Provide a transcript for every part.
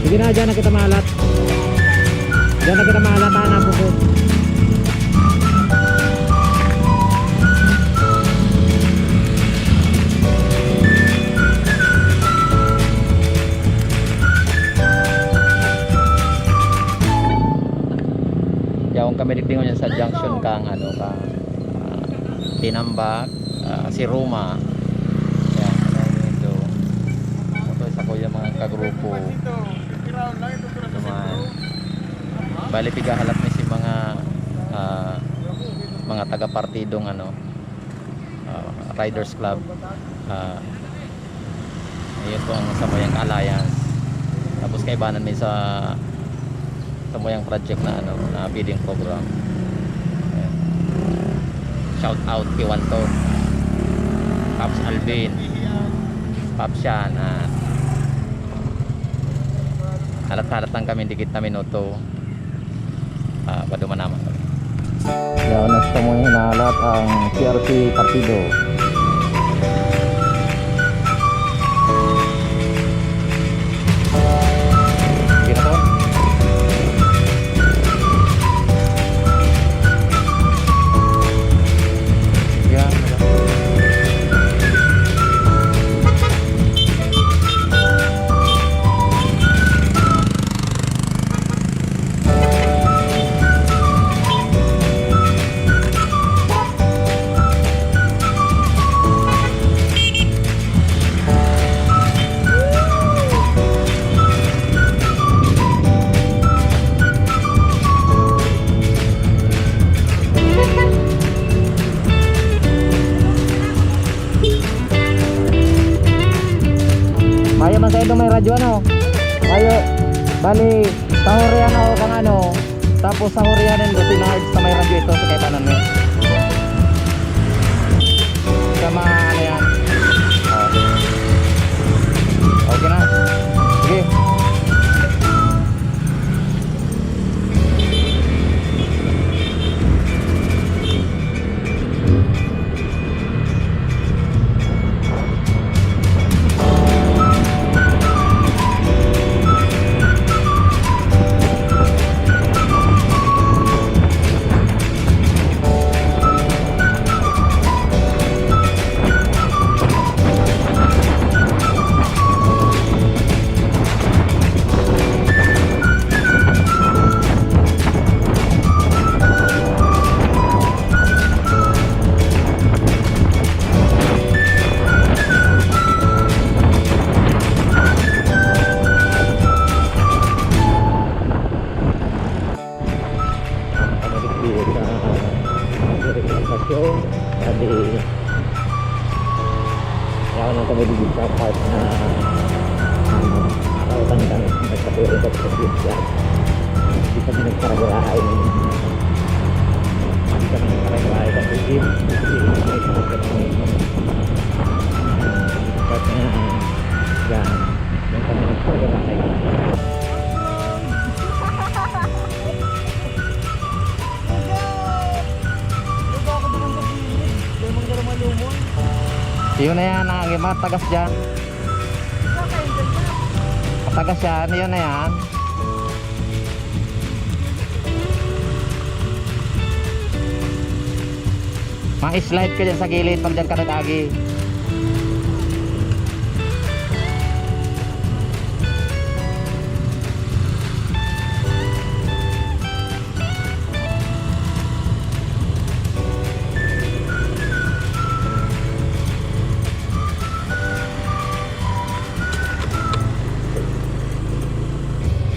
Sige na, dyan na kita malat. Dyan na kita malat, hanap ko. Yaong kami diktingon niya sa junction kang ano kang Tinambak, si Roma. Yan, ito. Ito isa ko yung mga kagrupo. Naman. Bali pigahalap ni si mga taga-partidong ano Riders Club. Ayun po ang Samoyang Alliance. Tapos kaibanan may sa Samoyang project na ano na feeding program. Ayan. Shout out kay Wanto, Pops Alvin, Pops Sian. Halat-halat lang kami dikit na minuto. Paduman naman. Yan, nasa mo hinahalat ang CRC Partido. Mayo man sa ito may radyo ano. Mayo bali sahurian ako kang ano. Tapos sahurianin ko si Nards na may radyo ito sa kaibanan mo. Sama ano yan. Okay na. Sige. Tadi ya nang kami di bisa part na kautan kami nagkatuloy sa pagkakita di kami nagkaragalahay di kami nagkaragalahay kasi di kami nagkaragalahay kasi yan yung kami nagkaragalahay. Yun na yan, mga tagas dyan. Tagas yan, yun na yan. Mga slide ka dyan sa gilid pag dyan ka nag-agi.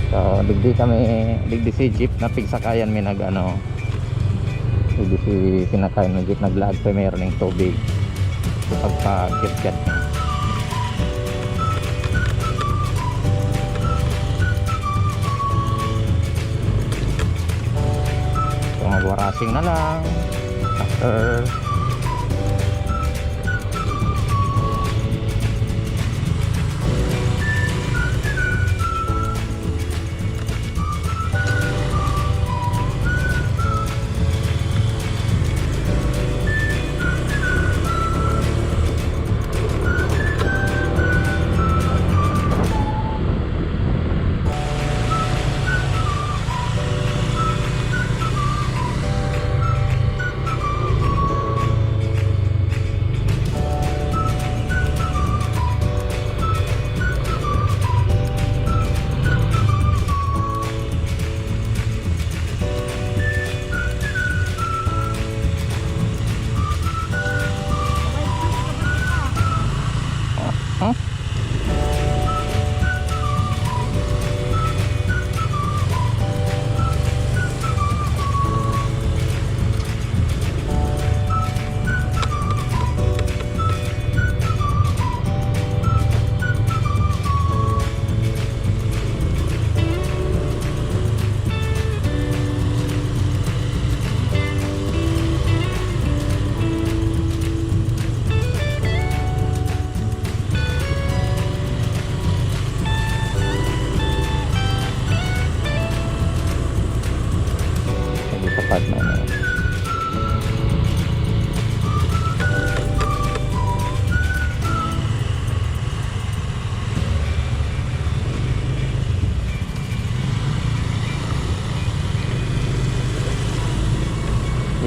So, digdi si jeep na pigsakayan may nag ano. Digdi si sinakayan ng jeep naglag pa mayroon ng tubig. Pagpa-kit-kit. So, magwarasing na lang. After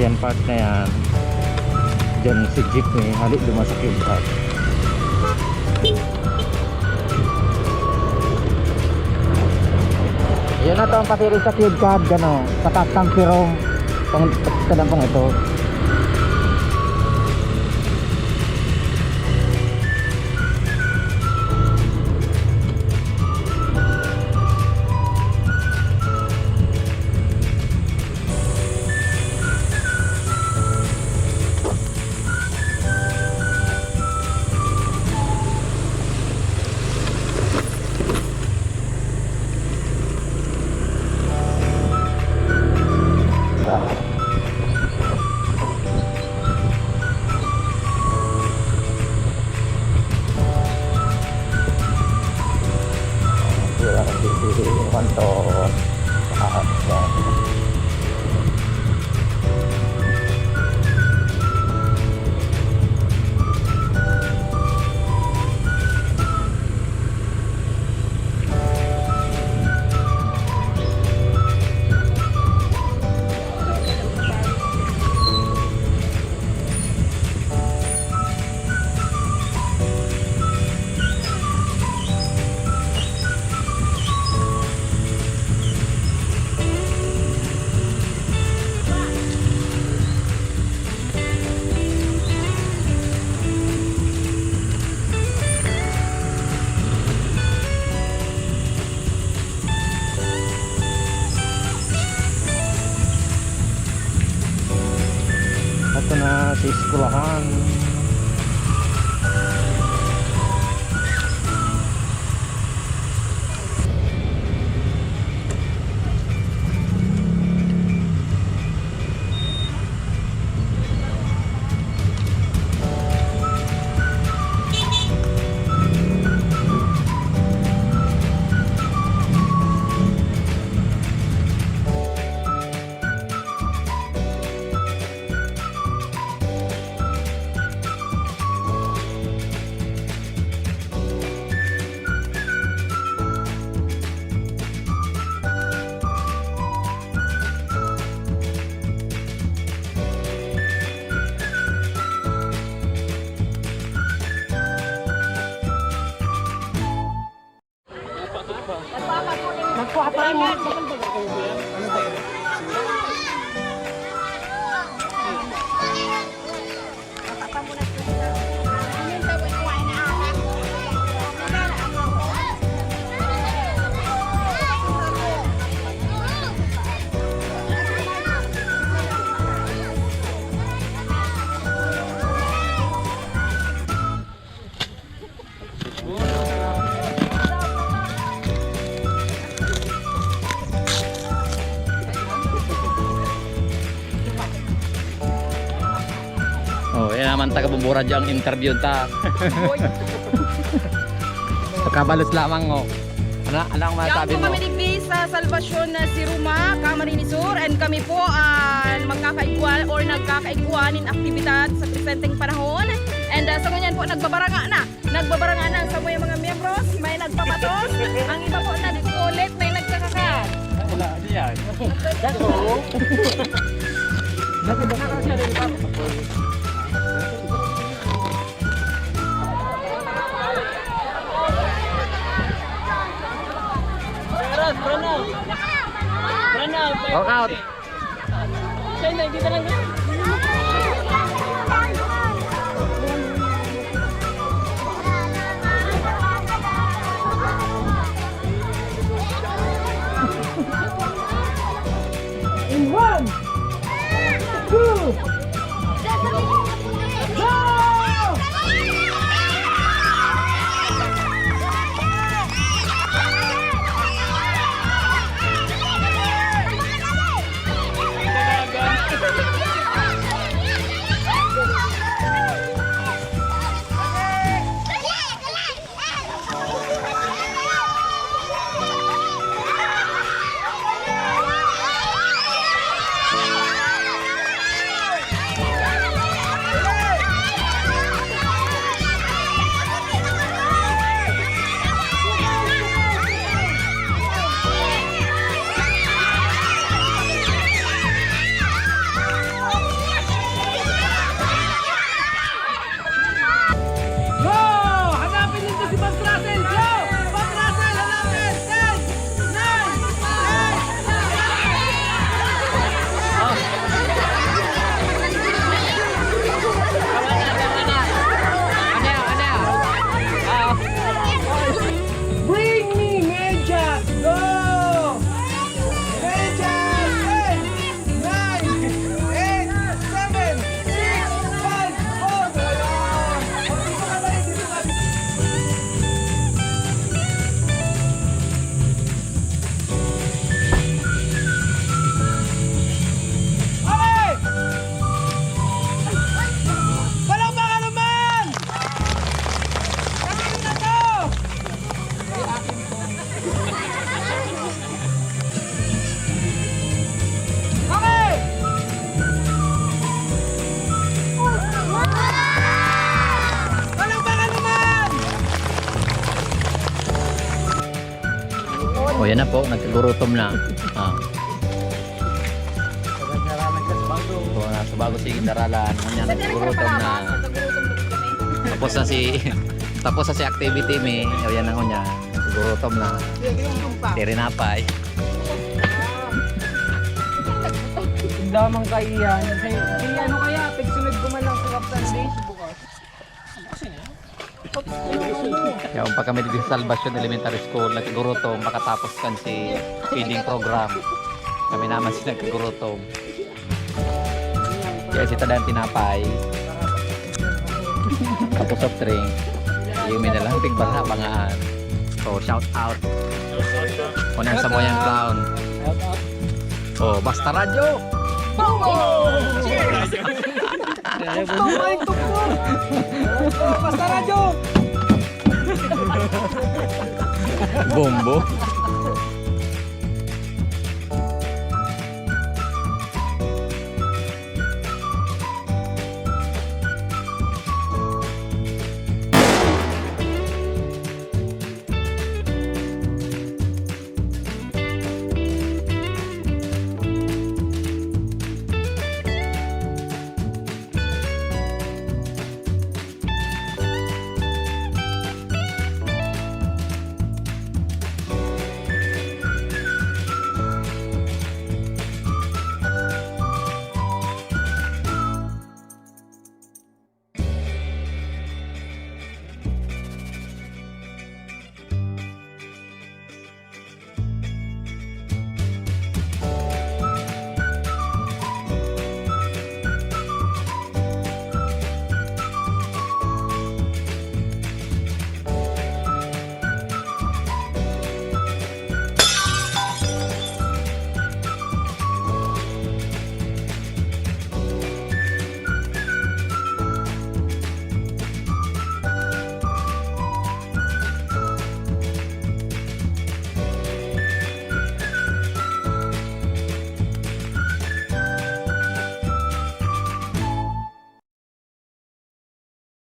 Yan part na yan. Diyan si jeepney, halik dumasak yung part. Yan na to ang pasiri sa cube card, gano, sa custom pirong pang tadampong ito. Ito na sa eskulahan. Oh, yan naman taga Bumbura dyan ang interview ta. Pagkabalos lamang oh. Ano ang masabi mo? Kami digdi sa Salvasyon na si Ruma, Camarines Sur, and kami po magkakaigwan or nagkakaigwan in aktibidad sa presenteng panahon. And sa ganyan po nagbabaranga na sa mga miyembros, may nagpapatos, ang iba po na ulit may nagkakakat. Wala, diyan. Walk out. In 1, 2, go! O yan na po, nagkagurutom na. Ah. So, nasa bago si Daralan. Yan, nagkagurutom na. Tapos na si activity me. O yan na ko niya. Nagkagurutom na. Tirinapay. Damang kaiyan. Kaya ano kaya? Pagsunod ko man lang sa Captain Days bukas. Yung pag kami dito sa Salvacion Elementary School, nagkagurutom, makatapos kan si feeding program. Kami naman si nagkagurutom. Kaya si Tadan tinapay. Tapos soft drink. Yung may nalang pigbara, bangaan. So, shout out. Honor sa Moyang Clown. Oh, basta radyo! Basta radyo! Bombo.